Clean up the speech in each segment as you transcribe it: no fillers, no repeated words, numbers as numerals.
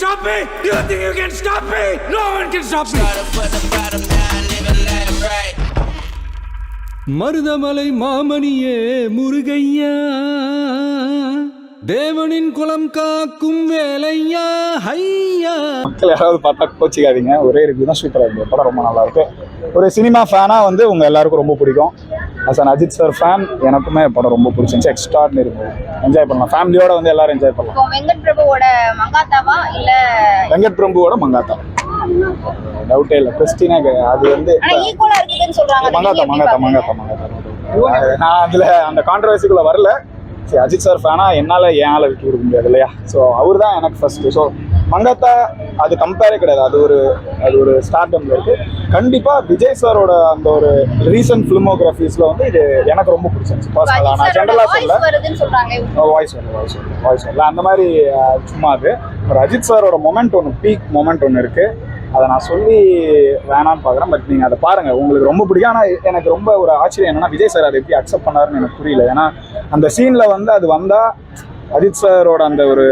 stop me? Do you think you can stop me? No one can stop me. Marudhamalai மாமணியே முருகையா, தேவனின் குலம் காக்கும் வேலையா ஹையா. மக்கள் யாராவது பார்த்தா கோச்சிக்காதீங்க, ஒரே ரிவ்யூ தான். சூப்பராக இருக்குது, படம் ரொம்ப நல்லா இருக்கு. ஒரு சினிமா ஃபேனாக வந்து உங்கள் எல்லாருக்கும் ரொம்ப பிடிக்கும். As an Ajith sir fan எனக்குமே படம் ரொம்ப பிடிச்சிருந்துச்சு. எக்ஸ்ட்ராடினரி இருக்கும், என்ஜாய் பண்ணலாம். ஃபேமிலியோட வந்து எல்லாரும் என்ஜாய் பண்ணலாம். வெங்கட் பிரபுவோட மங்காத்தாவா இல்ல வெங்கட் பிரபுவோட மங்காத்தா, டவுட்டே இல்லை. கிறிஸ்டினா அது வந்து மங்காத்தா. நான் அதில் அந்த கான்ட்ரவர்சிக்குள்ளே வரல. சரி, அஜித் சார் ஃபேனா என்னால் ஏன் விட்டு கொடுக்க முடியாது இல்லையா? ஸோ அவர் தான் எனக்கு ஃபர்ஸ்ட்டு. ஸோ மங்காத்தா அது கம்பேரே கிடையாது. அது ஒரு ஸ்டார்டம்ல இருக்கு. கண்டிப்பாக விஜய் சாரோட அந்த ஒரு ரீசன்ட் ஃபிலிமோகிராஃபிஸில் வந்து இது எனக்கு ரொம்ப பிடிச்சிருந்துச்சு பர்சனலாக. நான் ஜென்ரலாக சொல்ல வாய்ஸ் வரல அந்த மாதிரி சும்மா. அது ஒரு அஜித் சாரோட மொமெண்ட் ஒன்று, பீக் மொமெண்ட் ஒன்று இருக்குது. அதை நான் சொல்லி வேணான்னு பார்க்குறேன். பட் நீங்கள் அதை பாருங்கள், உங்களுக்கு ரொம்ப பிடிக்கும். ஆனால் எனக்கு ரொம்ப ஒரு ஆச்சரியம் என்னென்னா, விஜய் சார் அதை எப்படி அக்செப்ட் பண்ணாருன்னு எனக்கு புரியல. ஏன்னா அந்த சீனில் வந்து அது வந்தால் அஜித் சாரோட அந்த ஒரு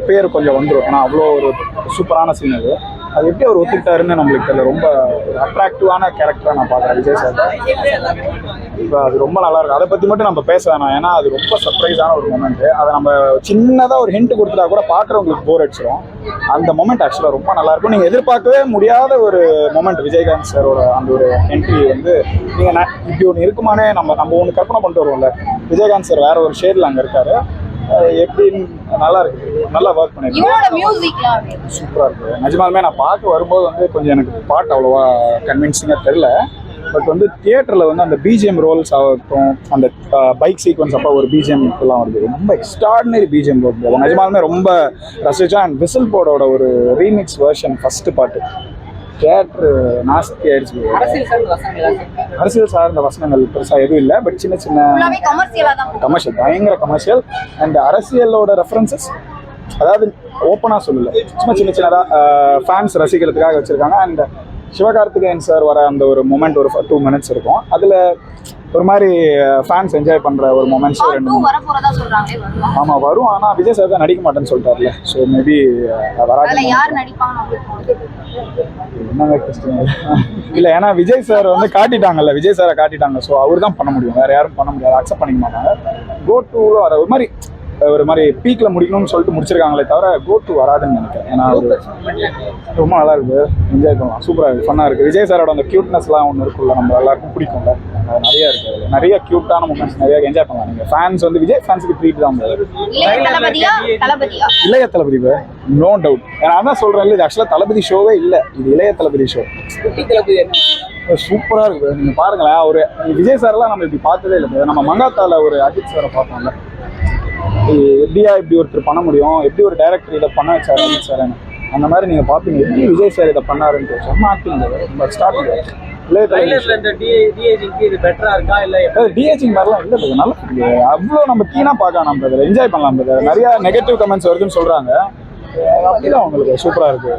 பேர் கொஞ்சம் வந்துடும். ஏன்னா அவ்வளோ ஒரு சூப்பரான சீன் அது எப்படி அவர் ஒத்துக்கிட்டாருன்னு நம்மளுக்கு தெரியல. ரொம்ப அட்ராக்டிவான கேரக்டராக நான் பார்க்குறேன் விஜய் சார். இப்போ அது ரொம்ப நல்லா இருக்கும். அதை பற்றி மட்டும் நம்ம பேச வேணாம், ஏன்னா அது ரொம்ப சர்ப்ரைஸான ஒரு மொமெண்ட்டு. அதை நம்ம சின்னதாக ஒரு ஹிண்ட் கொடுத்துட்டா கூட பார்க்குறவங்களுக்கு போர் அடிச்சிடும். அந்த மொமெண்ட் ஆக்சுவலாக ரொம்ப நல்லாயிருக்கும். நீங்கள் எதிர்பார்க்கவே முடியாத ஒரு மொமெண்ட். விஜயகாந்த் சாரோட அந்த ஒரு என்ட்ரி வந்து நீங்கள் இப்படி ஒன்று இருக்குமானே நம்ம ஒன்று கற்பனை பண்ணிட்டு வருவோம்ல. விஜயகாந்த் சார் வேற ஒரு ஷேடில் அங்கே இருக்காரு. எப்படி நல்லா இருக்கு, நல்லா ஒர்க் பண்ணிருக்கேன். சூப்பராக இருக்குது. நிஜமாலுமே நான் பார்க்க வரும்போது வந்து கொஞ்சம் எனக்கு பாட்டு அவ்வளோவா கன்வின்சிங்காக தெரில. பட் வந்து தியேட்டரில் வந்து அந்த பிஜிஎம் ரோல்ஸ் ஆகட்டும், அந்த பைக் சீக்வன்ஸ் அப்போ ஒரு பிஜிஎம் இப்பெல்லாம் வருது. ரொம்ப எக்ஸ்ட்ராடினரி பிஜிஎம் வருது. அது நிஜமாலுமே ரொம்ப ரசிச்சா. அண்ட் விசில் போர்டோட ஒரு ரீமிக்ஸ் வெர்ஷன் ஃபஸ்ட்டு பாட்டு தியேட்ரு நாஸ்தி ஆயிடுச்சு. அரசியல் சார்ந்த வசனங்கள் பெருசாக எதுவும் இல்லை. பட் சின்ன சின்ன கமர்ஷியல், பயங்கர கமர்ஷியல். அண்ட் அரசியலோட ரெஃபரன்சஸ், அதாவது ஓப்பனாக சொல்லலை, சும்மா சின்ன சின்னதாக ஃபேன்ஸ் ரசிக்கிறதுக்காக வச்சுருக்காங்க. அண்ட் சிவகார்த்திகேயன் சார் வர அந்த ஒரு மொமெண்ட் ஒரு 2 minutes இருக்கும். அதில் ஒரு மாதிரி ஃபேன்ஸ் என்ஜாய் பண்ணுற ஒரு மொமெண்ட்ஸ் 2 ஆமாம் வரும். ஆனால் விஜய் சார் தான் நடிக்க மாட்டேன்னு சொல்லிட்டார்ல. ஸோ மேபி வராது. என்னங்க கிறிஸ்டின் இல்லை, ஏன்னா விஜய் சார் வந்து காட்டிட்டாங்கல்ல, விஜய் சாரை காட்டிட்டாங்க. ஸோ அவர் தான் பண்ண முடியும், வேறு யாரும் பண்ண முடியாது, அக்செப்ட் பண்ணிக்க மாட்டாங்க. கோ டூவில் வர ஒரு மாதிரி பீக்கில் முடிக்கணும்னு சொல்லிட்டு முடிச்சிருக்காங்களே தவிர கோ டூ வராதுன்னு நினைக்கிறேன். ஏன்னா ரொம்ப நல்லா இருக்குது, என்ஜாய் பண்ணலாம், சூப்பராக இருக்குது, ஃபன்னாக இருக்குது. விஜய் சாரோட அந்த க்யூட்னஸ்லாம் ஒன்று இருக்குல்ல, நம்ம எல்லாருக்கும் பிடிக்கும்ல, அது நிறையா இருக்குது. நிறைய க்யூட்டான மூமெண்ட்ஸ் நிறையா என்ஜாய் பண்ணலாம். நீங்கள் ஃபேன்ஸ் வந்து விஜய் ஃபேன்ஸுக்கு ட்ரீட் தான். இளைய தளபதி நோ டவுட். ஏன்னா அதான் சொல்கிறேன் இல்லை, இது ஆக்சுவலாக தளபதி ஷோவே இல்லை, இது இளைய தளபதி ஷோ. சூப்பராக இருக்குது. நீங்கள் பாருங்களேன், ஒரு விஜய் சாரெல்லாம் நம்ம இப்படி பார்த்ததே இல்லை. நம்ம மங்காத்தால ஒரு அஜித் சாரை பார்த்தோம்ல, எப்படியா இப்படி ஒருத்தர் பண்ண முடியும், எப்படி ஒரு டைரக்டர் இதை பண்ண வச்சாரு அஜித் சார். அந்த மாதிரி நீங்கள் பார்ப்பீங்க எப்படி விஜய் சார் இதை பண்ணாருன்ட்டு. செம்ம ஆக்டிங். ஸ்டார்டிங் டிஏஜிங் மாதிரிலாம் இல்லை, நல்லா இருக்கு. அவ்வளோ நம்ம கீனாக பார்க்கலாம், நம்ம இதில் என்ஜாய் பண்ணலாம். நிறைய நெகட்டிவ் கமெண்ட்ஸ் வருதுன்னு சொல்கிறாங்க, அப்படிதான் உங்களுக்கு சூப்பராக இருக்குது.